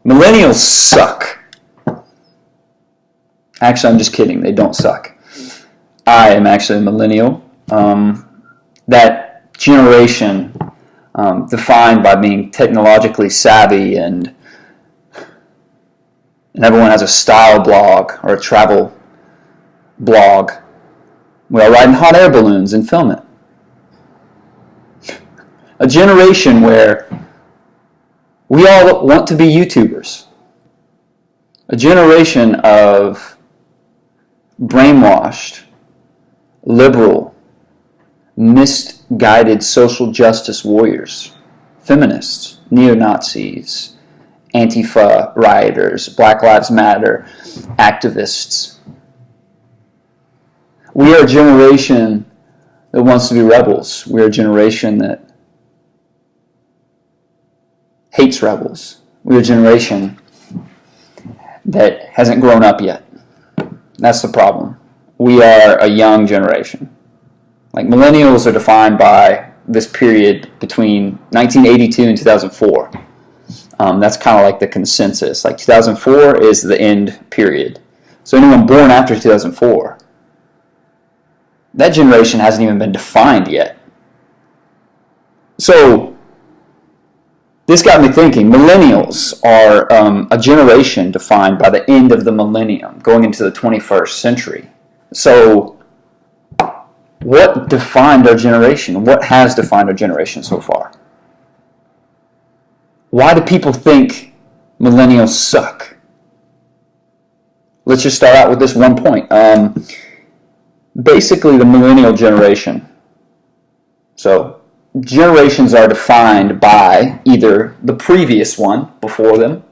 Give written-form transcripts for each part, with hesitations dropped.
Millennials suck. Actually, I'm just kidding. They don't suck. I am actually a millennial. That generation defined by being technologically savvy and everyone has a style blog or a travel blog. We are riding hot air balloons and film it. A generation where we all want to be YouTubers. A generation of brainwashed, liberal, misguided social justice warriors, feminists, neo-Nazis, Antifa rioters, Black Lives Matter activists. We are a generation that wants to be rebels. We are a generation that hates rebels. We are a generation that hasn't grown up yet. That's the problem. We are a young generation. Like, millennials are defined by this period between 1982 and 2004. That's kind of like the consensus. Like, 2004 is the end period. So anyone born after 2004, that generation hasn't even been defined yet. So this got me thinking. Millennials are a generation defined by the end of the millennium, going into the 21st century. So what defined our generation? What has defined our generation so far? Why do people think millennials suck? Let's just start out with this one point. Basically, the millennial generation. So generations are defined by either the previous one before them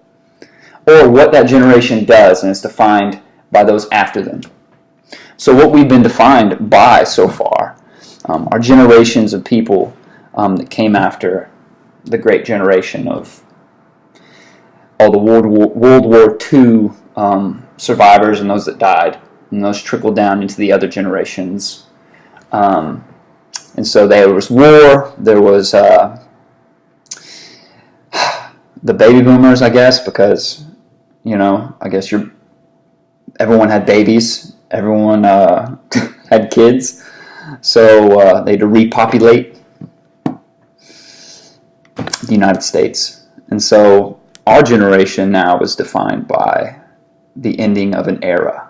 or what that generation does, and it's defined by those after them. So what we've been defined by so far are generations of people that came after the great generation of all the World War II survivors and those that died, and those trickled down into the other generations. And so there was war, there was the baby boomers, I guess, because, I guess everyone had babies, everyone had kids, so they had to repopulate the United States. And so our generation now is defined by the ending of an era.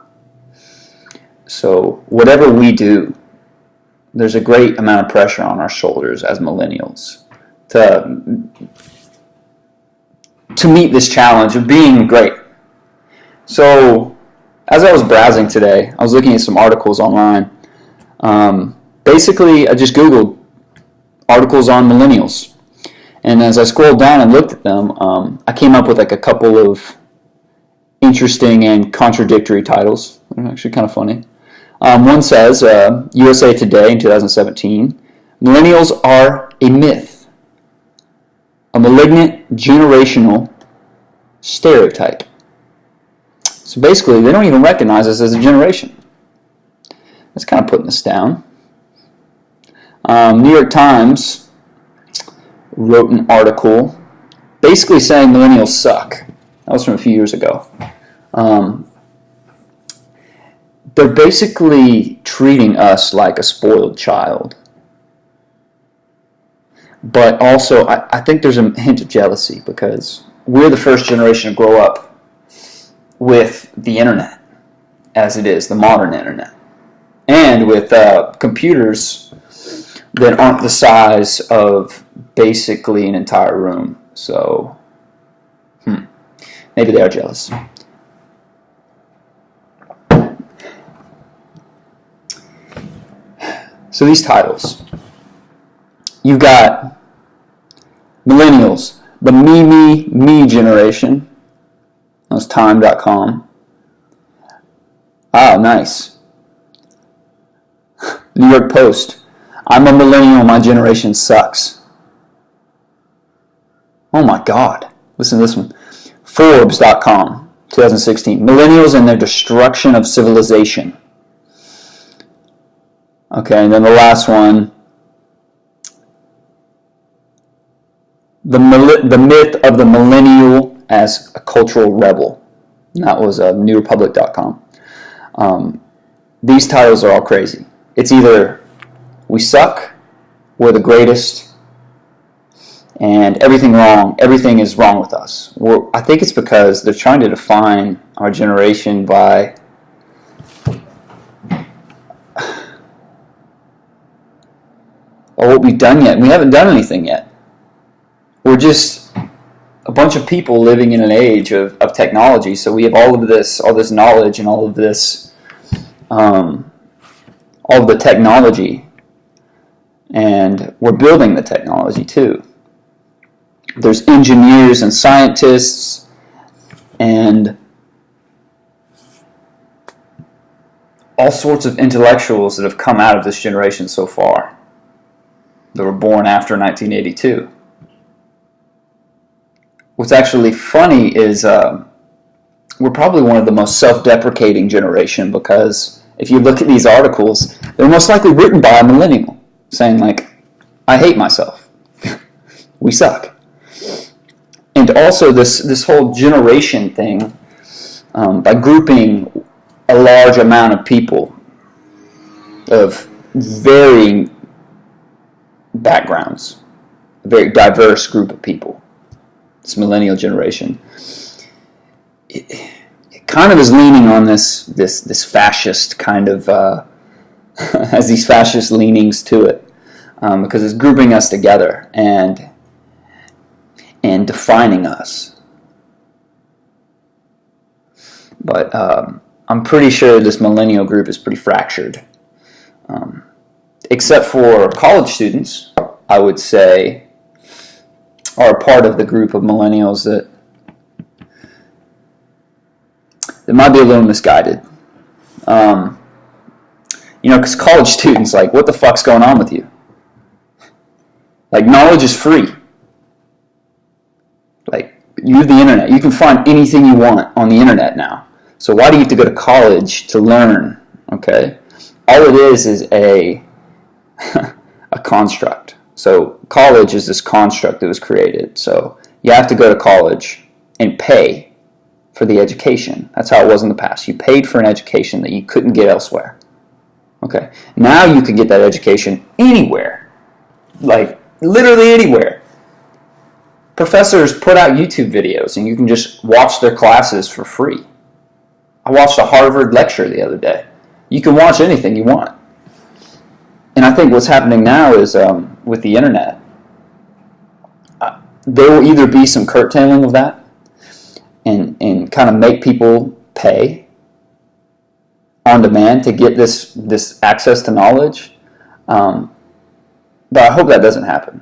So whatever we do, there's a great amount of pressure on our shoulders as millennials to meet this challenge of being great. So as I was browsing today, I was looking at some articles online. Basically, I just Googled articles on millennials. And as I scrolled down and looked at them, I came up with like a couple of interesting and contradictory titles. They're actually kind of funny. One says, USA Today in 2017, millennials are a myth, a malignant generational stereotype. So basically, they don't even recognize us as a generation. That's kind of putting us down. New York Times wrote an article basically saying millennials suck. That was from a few years ago. They're basically treating us like a spoiled child. But also, I think there's a hint of jealousy because we're the first generation to grow up with the internet as it is, the modern internet. And with computers that aren't the size of basically an entire room. So, maybe they are jealous. So these titles. You've got millennials, the me generation. That was time.com. Ah, nice. New York Post. I'm a millennial, my generation sucks. Oh my God. Listen to this one. Forbes.com, 2016. Millennials and their destruction of civilization. Okay, and then the last one. The myth of the millennial as a cultural rebel. And that was newrepublic.com. These titles are all crazy. It's either we suck, we're the greatest, and everything is wrong with us. I think it's because they're trying to define our generation by what we've done yet. We haven't done anything yet. We're just a bunch of people living in an age of technology. So we have all this knowledge and all of this, all of the technology, and we're building the technology too. There's engineers and scientists and all sorts of intellectuals that have come out of this generation so far that were born after 1982. What's actually funny is we're probably one of the most self-deprecating generation, because if you look at these articles, they're most likely written by a millennial saying, like, I hate myself. We suck. And also this whole generation thing, by grouping a large amount of people of varying backgrounds, a very diverse group of people, this millennial generation, it kind of is leaning on this fascist kind of, has these fascist leanings to it, because it's grouping us together and defining us. But I'm pretty sure this millennial group is pretty fractured. Except for college students, I would say, are a part of the group of millennials that might be a little misguided. Because college students, like, what the fuck's going on with you? Like, knowledge is free. Like, you have the internet. You can find anything you want on the internet now. So why do you have to go to college to learn? Okay? All it is a construct. So college is this construct that was created. So you have to go to college and pay for the education. That's how it was in the past. You paid for an education that you couldn't get elsewhere. Okay? Now you can get that education anywhere. Like, literally anywhere. Professors put out YouTube videos and you can just watch their classes for free. I watched a Harvard lecture the other day. You can watch anything you want. And I think what's happening now is with the internet, there will either be some curtailing of that and kind of make people pay on demand to get this access to knowledge. But I hope that doesn't happen,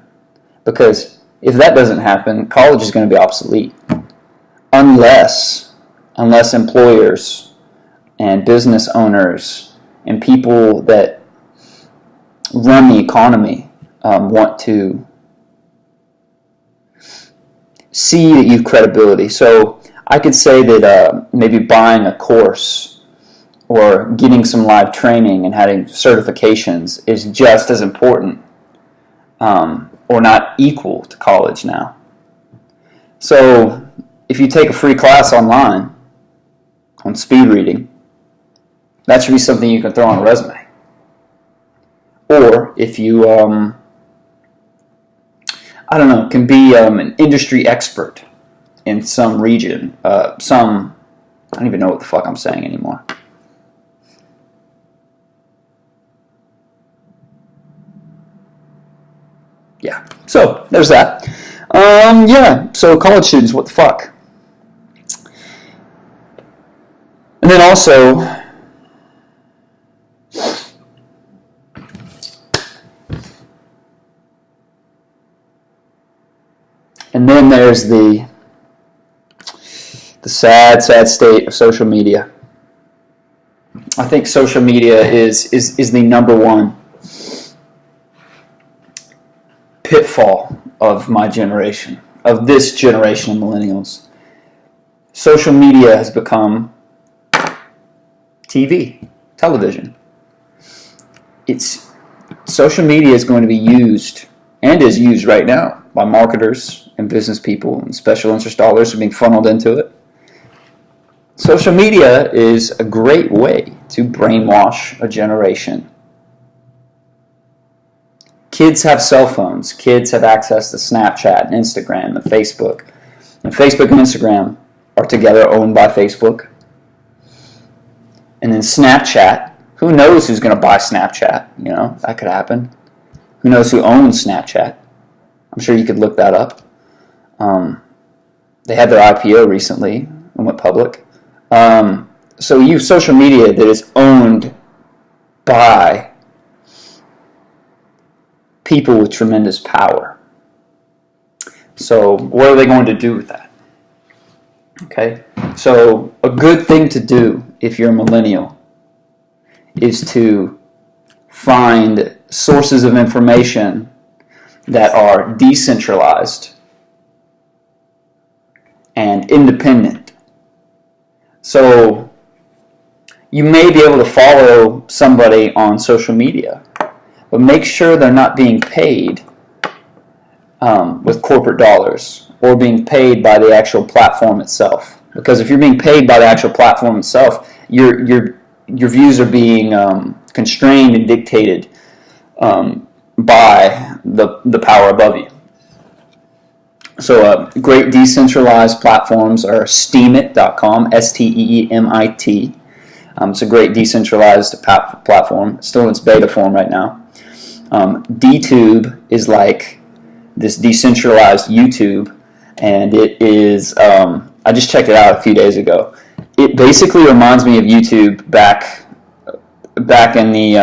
because if that doesn't happen, college is going to be obsolete unless employers and business owners and people that run the economy want to see that you have credibility. So I could say that maybe buying a course or getting some live training and having certifications is just as important, or not equal to college now. So if you take a free class online on speed reading, that should be something you can throw on a resume. Or if you, can be an industry expert in some region, I don't even know what the fuck I'm saying anymore. Yeah, so there's that. So college students, what the fuck? And then also, there's the sad state of social media. I think social media is the number one pitfall of my generation, of this generation of millennials. Social media has become television. Social media is going to be used, and is used right now, by marketers and business people and special interest dollars are being funneled into it. Social media is a great way to brainwash a generation. Kids have cell phones. Kids have access to Snapchat and Instagram and Facebook. And Facebook and Instagram are together owned by Facebook. And then Snapchat, who knows who's going to buy Snapchat? You know, that could happen. Who knows who owns Snapchat? I'm sure you could look that up. They had their IPO recently and went public. So you have social media that is owned by people with tremendous power. So what are they going to do with that? Okay, so a good thing to do if you're a millennial is to find sources of information that are decentralized and independent. So you may be able to follow somebody on social media, but make sure they're not being paid with corporate dollars or being paid by the actual platform itself. Because if you're being paid by the actual platform itself, your views are being constrained and dictated by the power above you. So great decentralized platforms are Steemit.com, STEEMIT. It's a great decentralized platform. It's still in its beta form right now. DTube is like this decentralized YouTube, and it is, I just checked it out a few days ago. It basically reminds me of YouTube back in the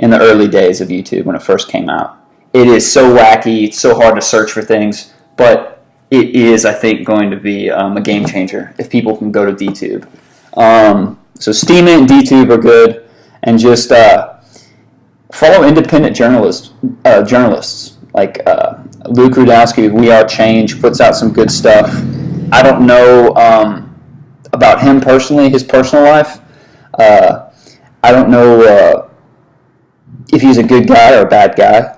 early days of YouTube when it first came out. It is so wacky, it's so hard to search for things, but it is, I think, going to be a game changer if people can go to DTube. So Steemit and DTube are good, and just follow independent journalists like Luke Rudowski of We Are Change puts out some good stuff. I don't know about him personally, his personal life. I don't know if he's a good guy or a bad guy.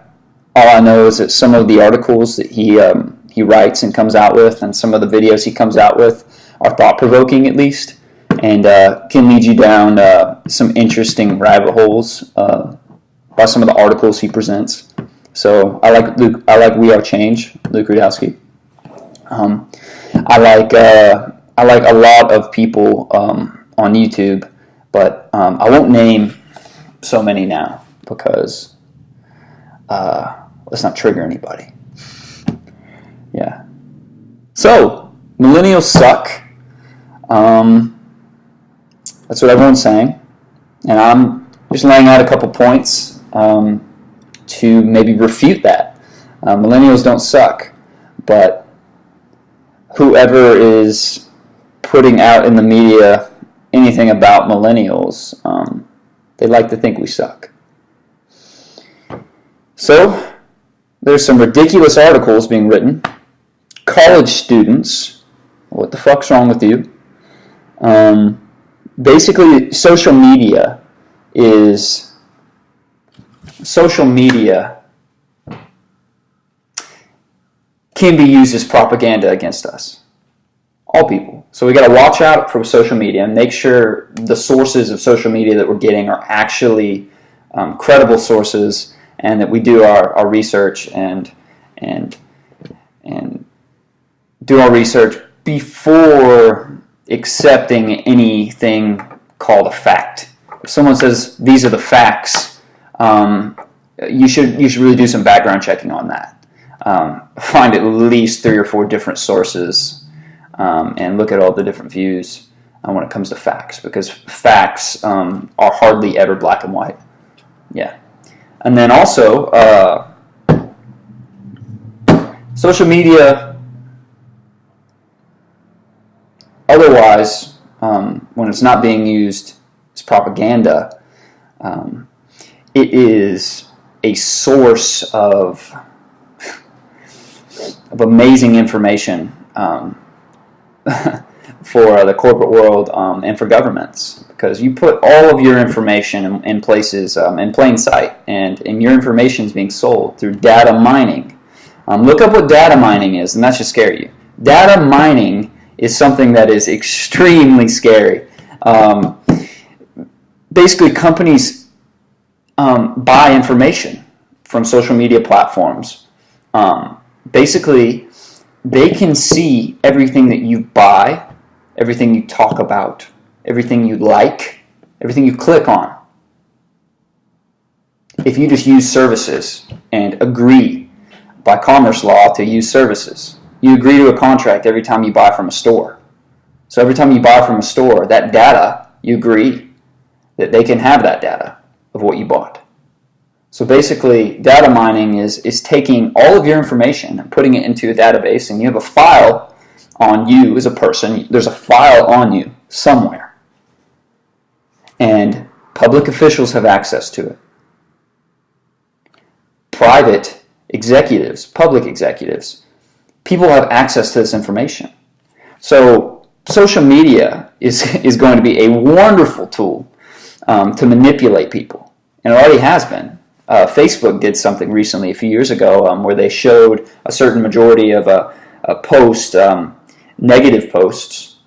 All I know is that some of the articles that he writes and comes out with, and some of the videos he comes out with, are thought-provoking at least, and can lead you down some interesting rabbit holes by some of the articles he presents. So I like Luke. I like We Are Change, Luke Rudowski. I like a lot of people on YouTube, but I won't name so many now because let's not trigger anybody. Yeah. So millennials suck. That's what everyone's saying, and I'm just laying out a couple points to maybe refute that. Millennials don't suck, but whoever is putting out in the media anything about millennials, they like to think we suck. So there's some ridiculous articles being written. College students, what the fuck's wrong with you? Basically, social media can be used as propaganda against us, all people. So we got to watch out for social media and make sure the sources of social media that we're getting are actually credible sources, and that we do our research and do our research before accepting anything called a fact. If someone says these are the facts, you should really do some background checking on that. Find at least 3 or 4 different sources and look at all the different views when it comes to facts, because facts are hardly ever black and white. Yeah. And then also, social media, otherwise, when it's not being used as propaganda, it is a source of amazing information for the corporate world and for governments, because you put all of your information in places in plain sight, and your information is being sold through data mining Look up what data mining is, and that should scare you. Data mining is something that is extremely scary. Basically, companies buy information from social media platforms. Basically, they can see everything that you buy, everything you talk about, everything you like, everything you click on. If you just use services and agree by commerce law to use services, you agree to a contract every time you buy from a store. So every time you buy from a store, that data, you agree that they can have that data of what you bought. So basically, data mining is taking all of your information and putting it into a database, and you have a file on you as a person. There's a file on you somewhere. And public officials have access to it. Private executives, public executives, people have access to this information. So social media is going to be a wonderful tool to manipulate people, and it already has been. Facebook did something recently, a few years ago, where they showed a certain majority of a post, negative posts,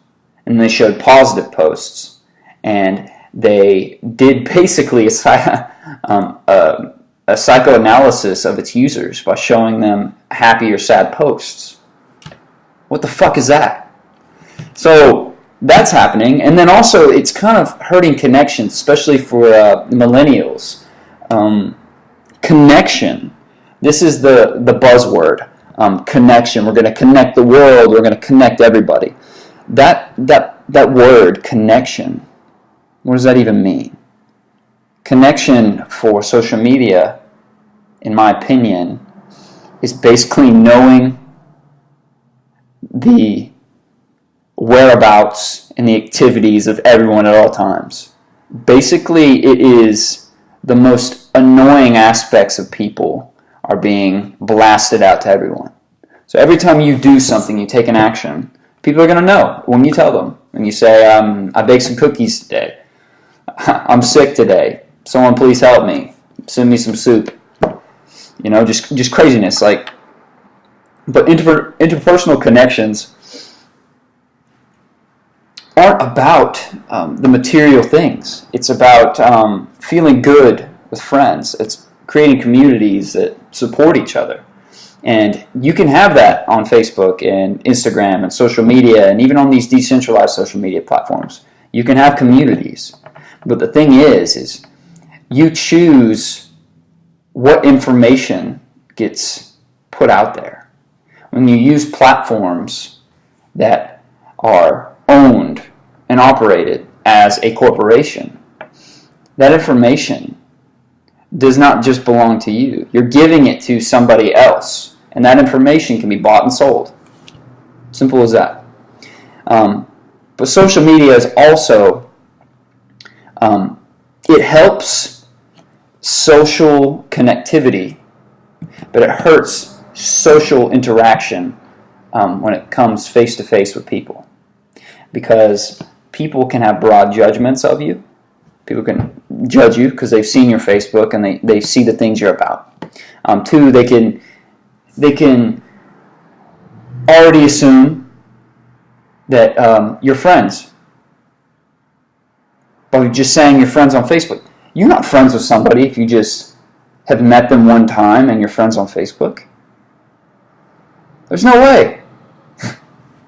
and they showed positive posts, and they did basically a psychoanalysis of its users by showing them happy or sad posts. What the fuck is that? So that's happening, and then also it's kind of hurting connections, especially for millennials. Connection. This is the buzzword. Connection. We're going to connect the world. We're going to connect everybody. That word, connection, what does that even mean? Connection for social media, in my opinion, is basically knowing the whereabouts and the activities of everyone at all times. Basically, it is the most annoying aspects of people are being blasted out to everyone. So every time you do something, you take an action, people are going to know when you tell them. When you say, I baked some cookies today. I'm sick today. Someone please help me. Send me some soup. You know, just craziness. But interpersonal connections aren't about the material things. It's about feeling good with friends. It's creating communities that support each other. And you can have that on Facebook and Instagram and social media, and even on these decentralized social media platforms. You can have communities. But the thing is you choose what information gets put out there. When you use platforms that are owned and operated as a corporation, that information does not just belong to you. You're giving it to somebody else, and that information can be bought and sold. Simple as that. But social media is also, it helps social connectivity, but it hurts social interaction when it comes face-to-face with people. Because people can have broad judgments of you. People can judge you because they've seen your Facebook and they see the things you're about. Two, they can already assume that you're friends by just saying you're friends on Facebook. You're not friends with somebody if you just have met them one time and you're friends on Facebook. There's no way.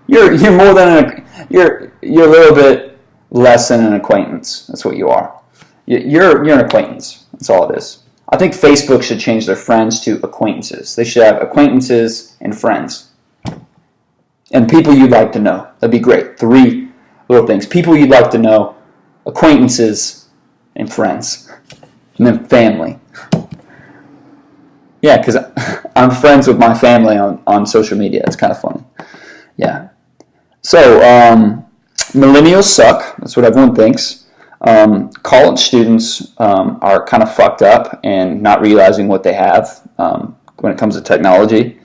You're more than you're a little bit less than an acquaintance. That's what you are. You're an acquaintance. That's all it is. I think Facebook should change their friends to acquaintances. They should have acquaintances and friends. And people you'd like to know. That'd be great. 3 little things. People you'd like to know, acquaintances, and friends. And then family. Yeah, because I'm friends with my family on social media. It's kind of funny. Yeah. So, millennials suck. That's what everyone thinks. College students are kind of fucked up and not realizing what they have when it comes to technology.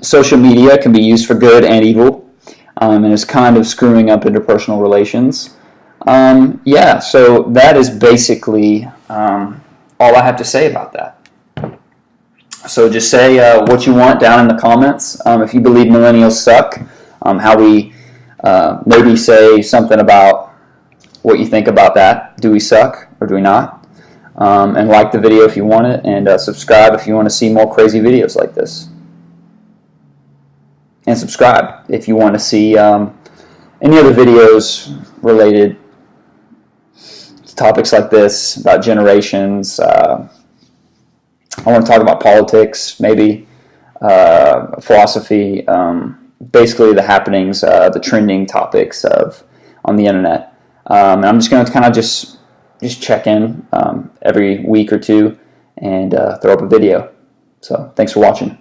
Social media can be used for good and evil, and is kind of screwing up interpersonal relations. Yeah, so that is basically all I have to say about that. So just say what you want down in the comments. If you believe millennials suck, how we maybe say something about what you think about that. Do we suck or do we not? And like the video if you want it, and subscribe if you want to see more crazy videos like this. And subscribe if you want to see any other videos related to topics like this, about generations. I want to talk about politics, maybe philosophy, basically the happenings, the trending topics on the internet. And I'm just going to kind of just check in every week or two and throw up a video. So thanks for watching.